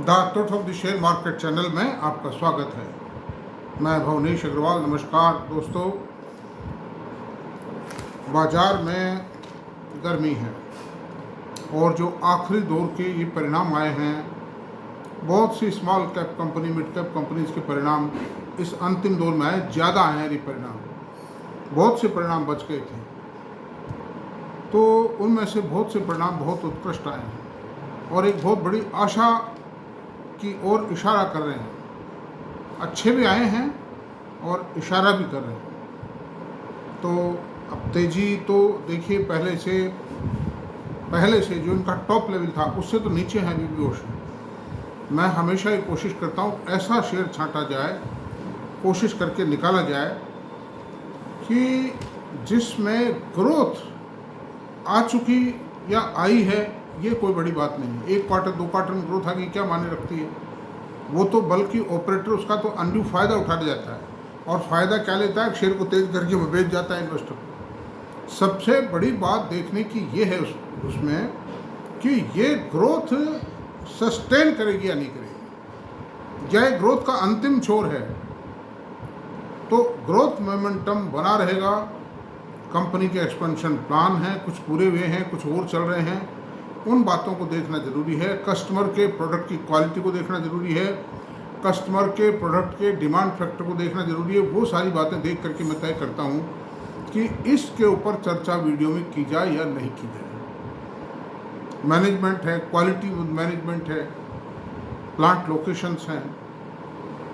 The truth of the share market channel में आपका स्वागत है। मैं भवनेश अग्रवाल। नमस्कार दोस्तों। बाजार में गर्मी है और जो आखिरी दौर के ये परिणाम आए हैं, बहुत सी small cap company, mid cap companies के परिणाम इस अंतिम दौर में आए, ज़्यादा आए हैं ये परिणाम। बहुत से परिणाम बच गए थे, तो उनमें से बहुत से परिणाम बहुत उत्कृष्ट आए हैं और एक बहुत बड़ी आशा की ओर इशारा कर रहे हैं। अच्छे भी आए हैं और इशारा भी कर रहे हैं। तो अब तेजी तो देखिए पहले से जो इनका टॉप लेवल था उससे तो नीचे है अभी भी ओशन। मैं हमेशा ये कोशिश करता हूँ ऐसा शेयर छांटा जाए, कोशिश करके निकाला जाए कि जिसमें ग्रोथ आ चुकी या आई है, ये कोई बड़ी बात नहीं है। 1 क्वार्टर 2 क्वार्टर में ग्रोथ आ गई, क्या मायने रखती है वो? तो बल्कि ऑपरेटर उसका तो अनड्यू फ़ायदा उठा जाता है, और फ़ायदा क्या लेता है? शेयर को तेज करके वो बेच जाता है इन्वेस्टर को। सबसे बड़ी बात देखने की ये है उसमें कि ये ग्रोथ सस्टेन करेगी या नहीं करेगी, या ग्रोथ का अंतिम छोर है। तो ग्रोथ मोमेंटम बना रहेगा। कंपनी के एक्सपेंशन प्लान हैं, कुछ पूरे हुए हैं, कुछ और चल रहे हैं। उन बातों को देखना ज़रूरी है। कस्टमर के प्रोडक्ट की क्वालिटी को देखना ज़रूरी है। कस्टमर के प्रोडक्ट के डिमांड फैक्टर को देखना ज़रूरी है। वो सारी बातें देख करके मैं तय करता हूँ कि इसके ऊपर चर्चा वीडियो में की जाए या नहीं की जाए। मैनेजमेंट है, क्वालिटी मैनेजमेंट है, प्लांट लोकेशंस हैं,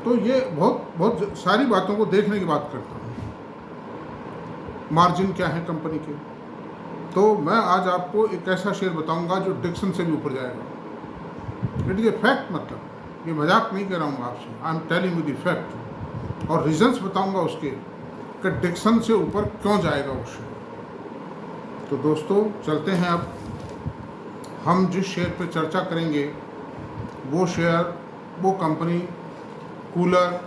तो ये बहुत सारी बातों को देखने की बात करता हूँ। मार्जिन क्या है कंपनी के, तो मैं आज आपको एक ऐसा शेयर बताऊंगा जो डिक्सन से भी ऊपर जाएगा। इट इज़ ए फैक्ट, मतलब ये मजाक नहीं कर रहा हूँ आपसे। आई am telling you the fact, और रीजंस बताऊंगा उसके कि डिक्सन से ऊपर क्यों जाएगा वो शेयर। तो दोस्तों चलते हैं। अब हम जिस शेयर पे चर्चा करेंगे वो शेयर, वो company cooler,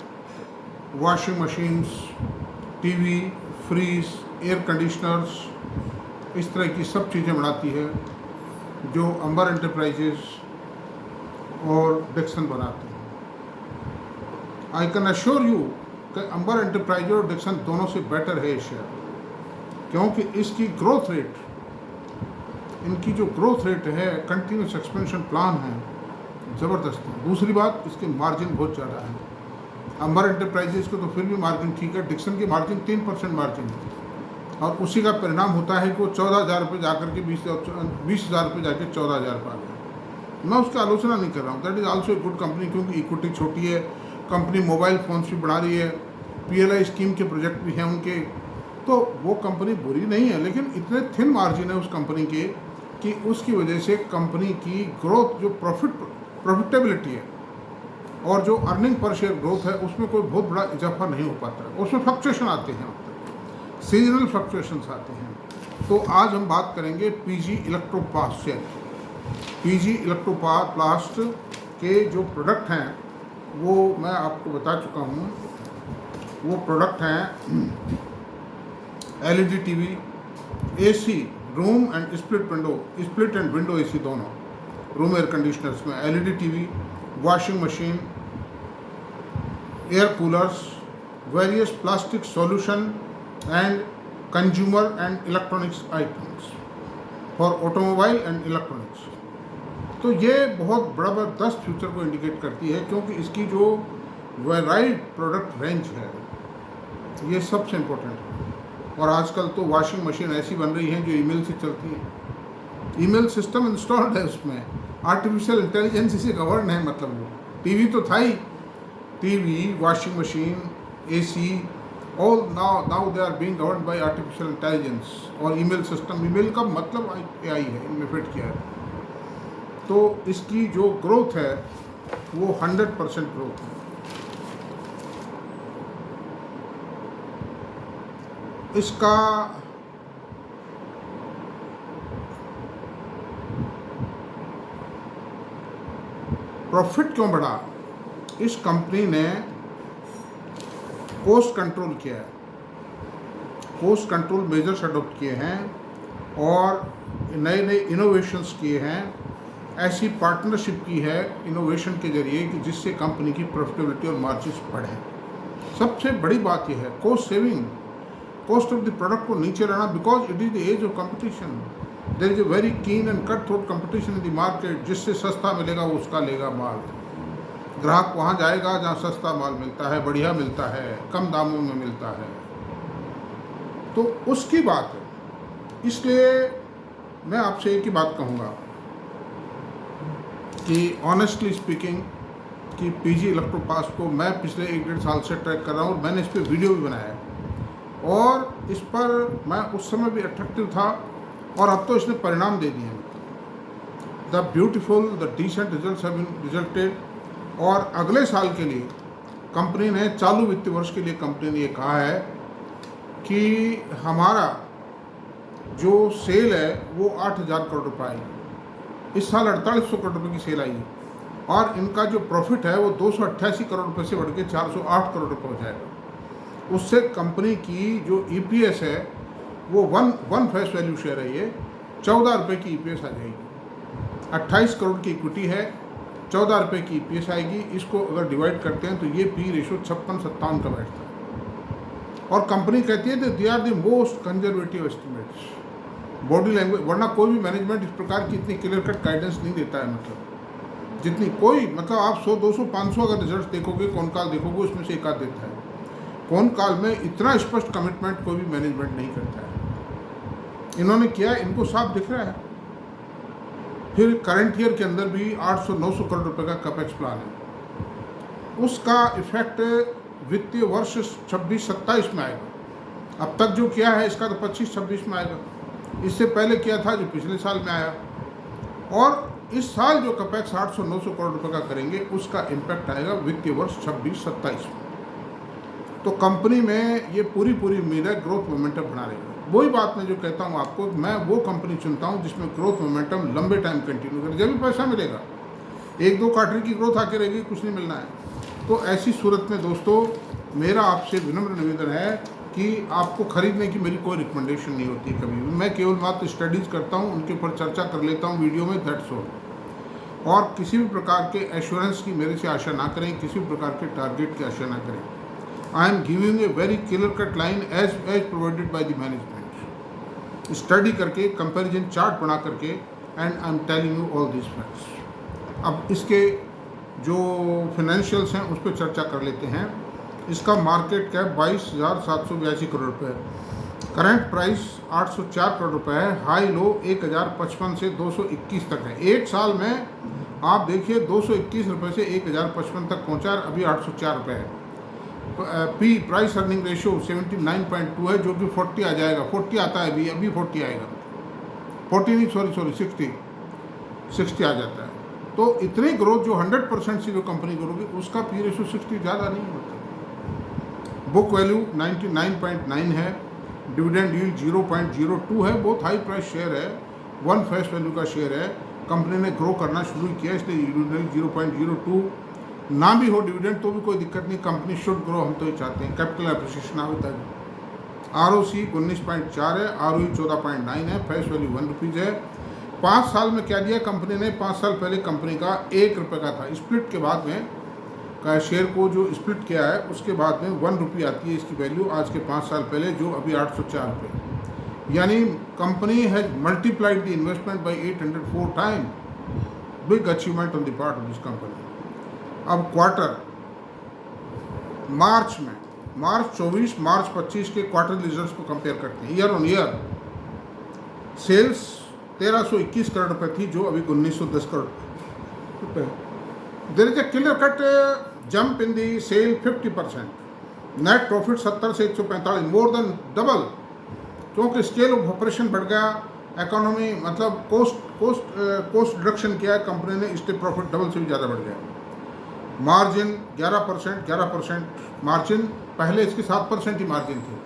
washing machines, TV, fridge, air conditioners, इस तरह की सब चीज़ें बनाती है जो अंबर एंटरप्राइजेस और डिक्सन बनाते हैं। आई कैन अश्योर यू कि अंबर एंटरप्राइजेस और डिक्सन दोनों से बेटर है शेयर, क्योंकि इसकी ग्रोथ रेट, इनकी जो ग्रोथ रेट है, कंटिन्यूस एक्सपेंशन प्लान है, ज़बरदस्त है। दूसरी बात, इसके मार्जिन बहुत ज़्यादा है। अंबर एंटरप्राइजेस को तो फिर भी मार्जिन ठीक है, डिक्सन की मार्जिन 3% मार्जिन है, और उसी का परिणाम होता है कि वो 14,000 रुपये जाकर के 20,000 रुपये जाके 14,000 पर आ गया। मैं उसकी आलोचना नहीं कर रहा हूँ। That is also a good company, क्योंकि इक्विटी छोटी है, कंपनी मोबाइल फ़ोन्स भी बढ़ा रही है, PLI स्कीम के प्रोजेक्ट भी हैं उनके, तो वो कंपनी बुरी नहीं है। लेकिन इतने थिन मार्जिन है उस कंपनी के कि उसकी वजह से कंपनी की ग्रोथ, जो प्रॉफिटेबिलिटी है और जो अर्निंग पर शेयर ग्रोथ है, उसमें कोई बहुत बड़ा इजाफा नहीं हो पाता है। उसमें फ्लक्चुएशन आते हैं, सीजनल फ्लक्चुएशंस आते हैं। तो आज हम बात करेंगे PG Electroplast share. PG Electroplast के जो प्रोडक्ट हैं वो मैं आपको बता चुका हूँ। वो प्रोडक्ट हैं LED TV, AC, room and split and window AC दोनों, रूम एयर कंडीशनर्स में LED TV, washing machine, air coolers, various plastic solution and consumer and electronics items for automobile and electronics। तो ये बहुत ज़बरदस्त future को indicate करती है, क्योंकि इसकी जो वेराइड प्रोडक्ट रेंज है ये सबसे इम्पोर्टेंट है। और आजकल तो वॉशिंग मशीन ऐसी बन रही हैं जो ईमेल से चलती है। ईमेल सिस्टम इंस्टॉल्ड है उसमें, आर्टिफिशियल इंटेलिजेंस इसे गवर्न है। मतलब वो टीवी तो था ही, TV, washing machine, AC, all now they are being governed by artificial intelligence। और ईमेल सिस्टम, ईमेल का मतलब AI है, इनमें फिट किया है। तो इसकी जो ग्रोथ है वो 100% ग्रोथ है। इसका प्रॉफिट क्यों बढ़ा? इस कंपनी ने कोस्ट कंट्रोल किया है, कोस्ट कंट्रोल मेजर्स अडॉप्ट किए हैं और नए नए इनोवेशंस किए हैं ऐसी पार्टनरशिप की है इनोवेशन के जरिए कि जिससे कंपनी की प्रॉफिटेबिलिटी और मार्जिन्स बढ़े। सबसे बड़ी बात यह है cost saving, cost of the product को नीचे लाना, because it is the age of competition. There is a very keen and cut throat competition in the market. जिससे सस्ता मिलेगा वो उसका लेगा माल। ग्राहक वहाँ जाएगा जहाँ सस्ता माल मिलता है, बढ़िया मिलता है, कम दामों में मिलता है, तो उसकी बात है। इसलिए मैं आपसे एक ही बात कहूँगा कि ऑनेस्टली स्पीकिंग कि पीजी इलेक्ट्रोपास को मैं पिछले 1-1.5 साल से ट्रैक कर रहा हूँ और मैंने इस पर वीडियो भी बनाया है और इस पर मैं उस समय भी अट्रैक्टिव था और अब तो इसने परिणाम दे दिए हैं। The beautiful the decent results have been resulted. और अगले साल के लिए कंपनी ने, चालू वित्तीय वर्ष के लिए कंपनी ने ये कहा है कि हमारा जो सेल है वो 8,000 करोड़ रुपये आई। इस साल 4800 करोड़ रुपये की सेल आई और इनका जो प्रॉफिट है वो 288 करोड़ रुपये से बढ़ के 408 करोड़ रुपये हो जाएगा। उससे कंपनी की जो ईपीएस है वो वन फेस वैल्यू शेयर है, ये 14 रुपये की ईपीएस आ जाएगी। 28 करोड़ की इक्विटी है, 14 रुपये की ईपीएस आएगी। इसको अगर डिवाइड करते हैं तो ये पी रेशो 56-57 का बैठता है। और कंपनी कहती है they are the most conservative estimates. Body language, वरना कोई भी मैनेजमेंट इस प्रकार की इतनी क्लियर कट गाइडेंस नहीं देता है। मतलब जितनी कोई, मतलब आप 100, 200, 500 अगर रिजल्ट देखोगे, कौन काल देखोगे, उसमें से एक आध देता है। कौन काल में इतना स्पष्ट कमिटमेंट कोई भी मैनेजमेंट नहीं करता है। इन्होंने किया, इनको साफ दिख रहा है। फिर करंट ईयर के अंदर भी 800-900 करोड़ रुपए का कैपेक्स प्लान है। उसका इफेक्ट वित्तीय वर्ष 26-27 में आएगा। अब तक जो किया है इसका तो 25-26 में आएगा। इससे पहले किया था जो पिछले साल में आया। और इस साल जो कैपेक्स 800-900 करोड़ रुपए का करेंगे उसका इम्पैक्ट आएगा वित्तीय वर्ष 26-27 में। तो कंपनी में ये पूरी उम्मीद है ग्रोथ मोमेंटम बना रहेगा। वही बात मैं जो कहता हूँ आपको, मैं वो कंपनी चुनता हूँ जिसमें ग्रोथ मोमेंटम लंबे टाइम कंटिन्यू करे। जब भी पैसा मिलेगा, 1-2 क्वार्टर की ग्रोथ आके रहेगी, कुछ नहीं मिलना है। तो ऐसी सूरत में दोस्तों मेरा आपसे विनम्र निवेदन है कि आपको खरीदने की मेरी कोई रिकमेंडेशन नहीं होती कभी भी। मैं केवल मात्र स्टडीज़ करता हूँ, उनके ऊपर चर्चा कर लेता हूँ वीडियो में, दैट्स ऑल। और किसी भी प्रकार के एश्योरेंस की मेरे से आशा ना करें, किसी भी प्रकार के टारगेट की आशा ना करें। I am giving a very clear cut line as provided by the management, study करके, कंपैरिजन चार्ट बना करके, and I am telling you all this facts. अब इसके जो फाइनेंशियल्स हैं उस पर चर्चा कर लेते हैं। इसका मार्केट कैप 22,782 करोड़ रुपये है। करंट प्राइस 804 करोड़ रुपये है। हाई लो 1055 से 221 तक है। एक साल में आप देखिए 221 रुपये से 1055 तक पहुंचा, अभी 804 रुपये है। पी प्राइस अर्निंग रेशियो 79.2 है, जो कि 40 आ जाएगा। 40 आता है अभी 40 आएगा। 40 नहीं, सॉरी 60 आ जाता है। तो इतनी ग्रोथ जो 100% से जो कंपनी करोगी उसका पी रेशियो 60 ज़्यादा नहीं होता। बुक वैल्यू 99.9 है। डिविडेंड यील्ड 0.02 है। बहुत हाई प्राइस शेयर है, वन फेस वैल्यू का शेयर है। कंपनी ने ग्रो करना शुरू किया, इसलिए डिविडेंड 0.02 ना भी हो डिविडेंड तो भी कोई दिक्कत नहीं। कंपनी शुड ग्रो, हम तो ये चाहते हैं। कैपिटल एप्रिसिएशन आवे तक। ROC 19.4 है, ROE 14.9 है, फेस वैल्यू 1 रुपीज़ है। 5 साल में क्या दिया कंपनी ने? 5 साल पहले कंपनी का 1 रुपये का था। स्प्लिट के बाद में का शेयर को जो स्प्लिट किया है उसके बाद में 1 रुपये आती है इसकी वैल्यू आज के 5 साल पहले, जो अभी 804 रुपये। यानी company has multiplied the investment by 804 time. Big achievement on the part of this company. अब क्वार्टर मार्च 24, मार्च 25 के क्वार्टर रिजल्ट्स को कंपेयर करते हैं। Year on year sales 1321 crore रुपये थी, जो अभी 1910 करोड़ रुपये। There is a clear cut jump in the sale 50%। Net profit 70 से 145, मोर देन डबल, क्योंकि स्केल ऑफ ऑपरेशन बढ़ गया। इकोनॉमी मतलब कोस्ट रिडक्शन किया है कंपनी ने, इसलिए प्रॉफिट डबल से भी ज़्यादा बढ़ गया। मार्जिन 11% मार्जिन, पहले इसके 7% ही मार्जिन थी,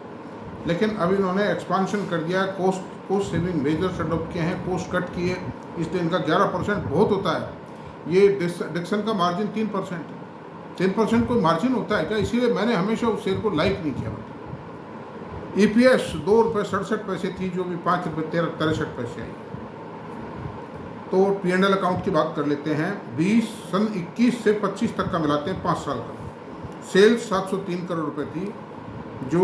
लेकिन अब इन्होंने एक्सपांशन कर दिया। कोस्ट सेविंग मेजर्स अडॉप्ट किए हैं, कोस्ट कट किए, इसलिए इनका 11% बहुत होता है। ये डिक्सन का मार्जिन 3%। 10% कोई मार्जिन होता है क्या? इसीलिए मैंने हमेशा उस शेयर को लाइक नहीं किया। EPS 2 रुपये 67 पैसे थी, जो भी 5 रुपये 63 पैसे आई। तो P&L अकाउंट की बात कर लेते हैं। 21 से 25 तक का मिलाते हैं 5 साल का। सेल्स 703 करोड़ रुपए थी, जो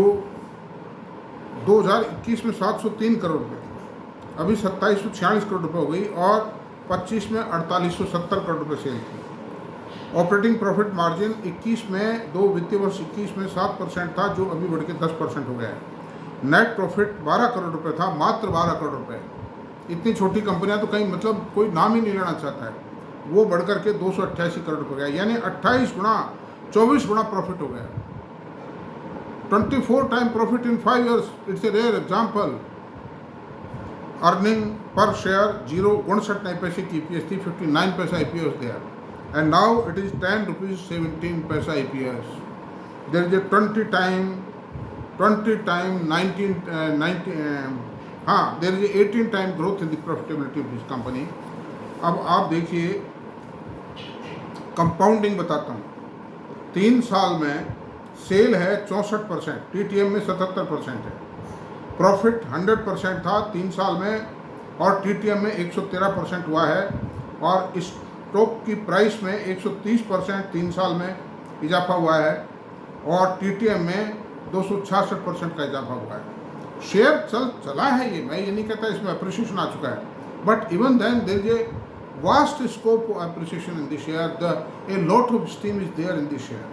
2021 में 703 करोड़ रुपए थी, अभी 2746 करोड़ रुपए हो गई और 25 में 4870 करोड़ रुपए सेल थी। ऑपरेटिंग प्रॉफिट मार्जिन 21 में, दो वित्तीय वर्ष 21 में 7% था, जो अभी बढ़ के 10% हो गया है। नेट प्रॉफिट 12 करोड़ रुपए था, मात्र 12 करोड़ रुपए। इतनी छोटी कंपनियां तो कहीं मतलब कोई नाम ही नहीं लेना चाहता है, वो बढ़ करके 288 करोड़ रुपए गया, यानी 28 गुना 24 गुना प्रॉफिट हो गया। 24 time profit in 5 years, it's a rare example. Earning per share 0.59 पैसे की EPS थी, 59 पैसा EPS दिया, and now it is 10 rupees 17 paisa EPS. There is a 20 time 19 there is a 18 time growth in the profitability of this company. अब आप देखिए, compounding बताता हूँ। 3 साल में सेल है 64%, TTM में 77% है, प्रॉफिट 100% था 3 साल में, और TTM में 113% हुआ है, और स्टॉक की प्राइस में 130% 3 साल में इजाफा हुआ है, और TTM में 266% का इजाफा हुआ है। शेयर चला है, ये मैं ये नहीं कहता इसमें अप्रिसिएशन आ चुका है, but even then there is a vast scope of appreciation in the share, a lot of steam is there in the share.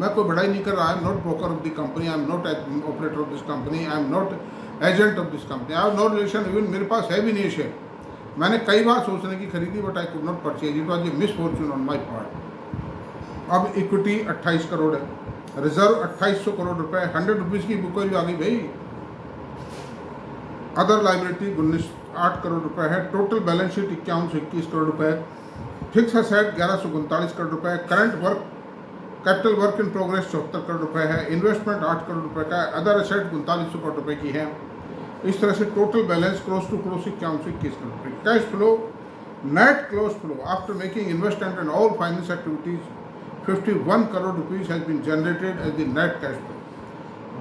मैं कोई बड़ाई नहीं कर रहा, I am not broker of the company, I am not operator of this company, I am not agent of this company, I have no relation, even मेरे पास है भी नहीं शेयर। मैंने कई बार सोचने की खरीदी, but I could not purchase, it was a miss Fortune on my part. अब इक्विटी 28 करोड़ है, रिजर्व 2800 करोड़ रुपए, 100 रुपीज़ की बुक वैल्यू आ गई भाई। अदर लाइबिलिटी 8 करोड़ रुपए है, टोटल बैलेंस शीट 51 से 21 करोड़ रुपए, फिक्स असेट 1139 करोड़ रुपए, current work capital work in progress 74 crore रुपए है, इन्वेस्टमेंट 8 करोड़ रुपए का है, अदर असेट 3900 करोड़ रुपए की है। इस तरह से total balance close to close 51 से 21 करोड़ रुपए। Cash flow, net close flow after making investment and all finance activities 51 crore rupees has been generated as the net cash flow.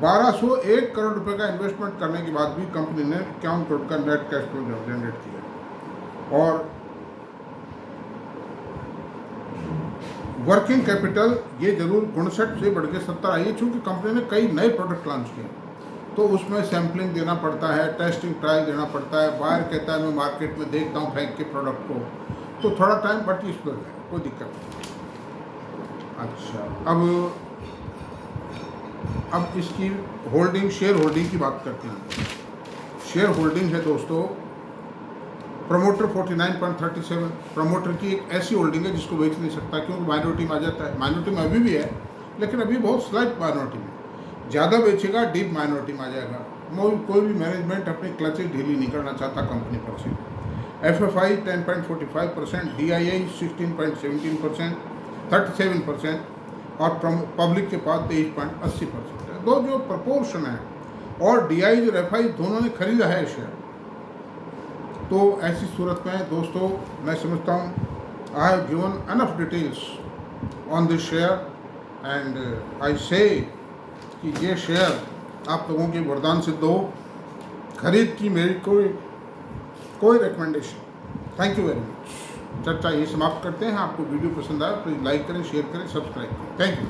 1201 crore रुपए का इन्वेस्टमेंट करने के बाद भी कंपनी ने 51 करोड़ का नेट कैश फ्लो जनरेट किया। और वर्किंग कैपिटल ये जरूर 59 से बढ़ के 70 आई है, चूँकि कंपनी ने कई नए प्रोडक्ट लॉन्च किए, तो उसमें सैम्पलिंग देना पड़ता है, टेस्टिंग ट्रायल देना पड़ता है। बाहर कहता है मैं मार्केट में देखता हूँ फेंक के प्रोडक्ट को, तो थोड़ा टाइम, बट इस पर है, कोई दिक्कत नहीं। अच्छा, अब इसकी होल्डिंग, शेयर होल्डिंग की बात करते हैं। शेयर होल्डिंग है दोस्तों, प्रमोटर 49.37, प्रमोटर की एक ऐसी होल्डिंग है जिसको बेच नहीं सकता, क्योंकि माइनॉरिटी में आ जाता है। माइनॉरिटी में अभी भी है, लेकिन अभी बहुत स्लाइट माइनॉरिटी में, ज़्यादा बेचेगा डीप माइनॉरिटी में आ जाएगा। कोई भी मैनेजमेंट अपनी क्लचेज ढीली नहीं करना चाहता कंपनी पर से। FFI 10.45%, DII 16.17%, 37%, और पब्लिक के पास 23.80% है। दो जो प्रपोर्शन है, और DI और FI दोनों ने खरीदा है शेयर। तो ऐसी सूरत में दोस्तों मैं समझता हूँ I have given enough details on this share, and I से कि ये शेयर आप लोगों के वरदान सिद्ध हो। खरीद की मेरी कोई recommendation. Thank you very much. चर्चा ये समाप्त करते हैं। आपको वीडियो पसंद आए प्लीज़ लाइक करें, शेयर करें, सब्सक्राइब करें। Thank you.